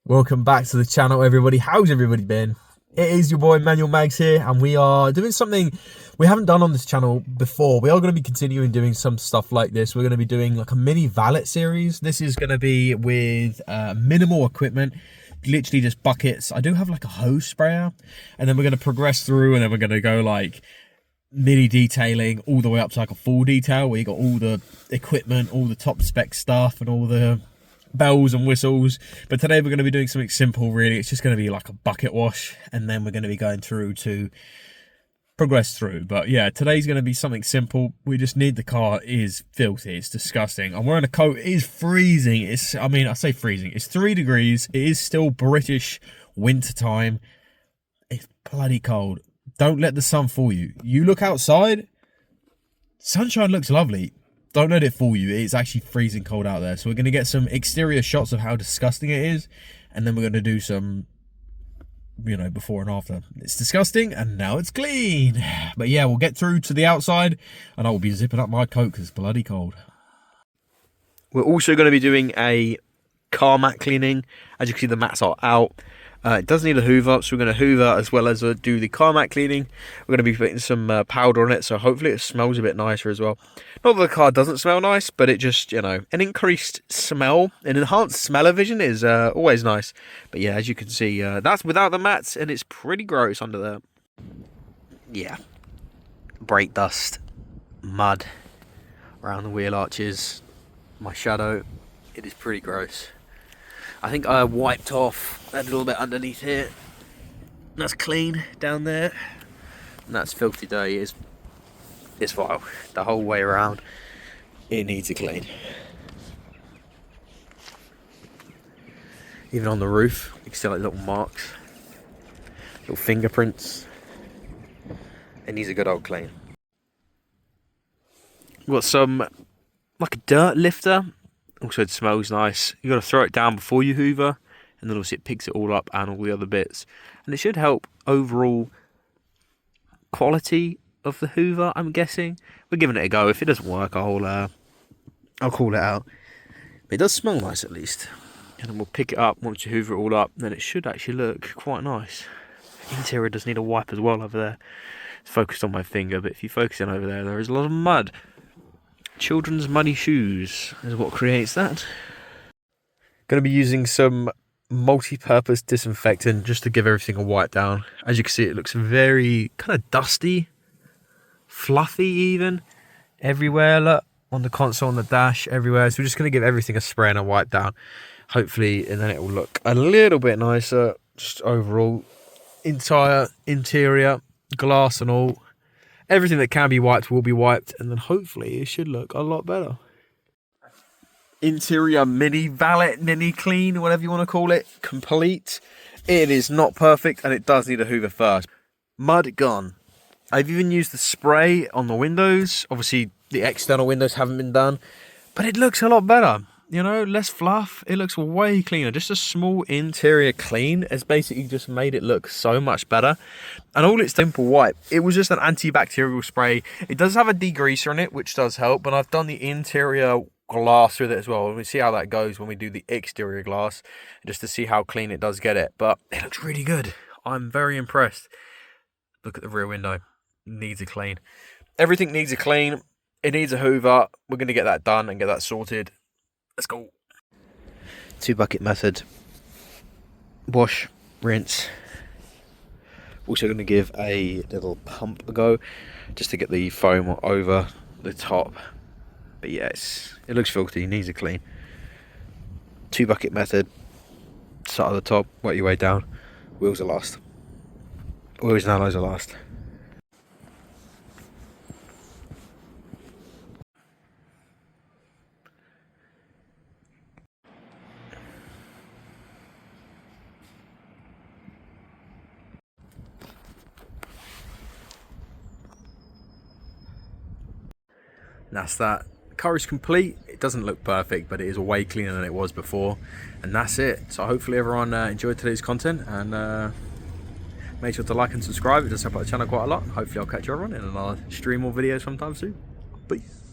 Welcome back to the channel, everybody. How's everybody been? It is your boy MagZz here, and we are doing something we haven't done on this channel before. We are going to be continuing doing some stuff like this. We're going to be doing like a mini valet series. This is going to be with minimal equipment, literally just buckets. I do have like a hose sprayer, and then we're going to progress through, and then we're going to go like mini detailing all the way up to like a full detail where you got all the equipment, all the top spec stuff, and all the bells and whistles. But today we're going to be doing something simple, really. It's just going to be like a bucket wash, and then we're going to be going through to progress through. But yeah, today's going to be something simple. We just need the car. It is filthy, it's disgusting. I'm wearing a coat. It is freezing. I say freezing, it's 3 degrees. It is still British winter time. It's bloody cold. Don't let the sun fool you. You look outside, sunshine looks lovely. Don't let it fool you. It's actually freezing cold out there. So we're going to get some exterior shots of how disgusting it is. And then we're going to do some, you know, before and after. It's disgusting and now it's clean. But yeah, we'll get through to the outside and I will be zipping up my coat because it's bloody cold. We're also going to be doing a car mat cleaning. As you can see, the mats are out. It does need a hoover, so we're going to hoover as well as do the car mat cleaning. We're going to be putting some powder on it, so hopefully it smells a bit nicer as well. Not that the car doesn't smell nice, but it just, you know, an increased smell, an enhanced smell-o-vision is always nice. But yeah, as you can see, that's without the mats, and it's pretty gross under there. Yeah, brake dust, mud around the wheel arches, my shadow. It is pretty gross. I think I wiped off a little bit underneath here. That's clean down there. And that's filthy dirty. It's vile. The whole way around. It needs a clean. Even on the roof, you can see like little marks. Little fingerprints. It needs a good old clean. We've got some, like a dirt lifter. Also, it smells nice. You got to throw it down before you hoover, and then obviously it picks it all up and all the other bits, and it should help overall quality of the hoover. I'm guessing we're giving it a go. If it doesn't work, I'll call it out. But it does smell nice at least, and then we'll pick it up once you hoover it all up. Then it should actually look quite nice. Interior does need a wipe as well over there. It's focused on my finger, but if you focus in over there, there is a lot of mud. Children's muddy shoes is what creates that. Going to be using some multi-purpose disinfectant just to give everything a wipe down. As you can see, it looks very kind of dusty, fluffy even, everywhere. Look, on the console, on the dash, everywhere. So we're just going to give everything a spray and a wipe down, hopefully, and then it will look a little bit nicer. Just overall, entire interior, glass and all. Everything that can be wiped will be wiped, and then hopefully it should look a lot better. Interior mini valet, mini clean, whatever you want to call it, complete. It is not perfect, and it does need a hoover first. Mud gone. I've even used the spray on the windows. Obviously, the external windows haven't been done, but it looks a lot better. You know, less fluff. It looks way cleaner. Just a small interior clean has basically just made it look so much better. And all it's simple wipe. It was just an antibacterial spray. It does have a degreaser in it, which does help. But I've done the interior glass with it as well. We'll see how that goes when we do the exterior glass, just to see how clean it does get it. But it looks really good. I'm very impressed. Look at the rear window. Needs a clean. Everything needs a clean. It needs a hoover. We're going to get that done and get that sorted. Let's go. 2 bucket method. Wash, rinse. Also going to give a little pump a go, just to get the foam over the top. But yes, it looks filthy, needs a clean. 2 bucket method. Start at the top, work your way down. Wheels are last. Wheels and alloys are last. That's that. The car is complete. It doesn't look perfect, but it is way cleaner than it was before, and that's it. So hopefully everyone enjoyed today's content, and make sure to like and subscribe. It does help out the channel quite a lot. Hopefully I'll catch you everyone in another stream or video sometime soon. Peace.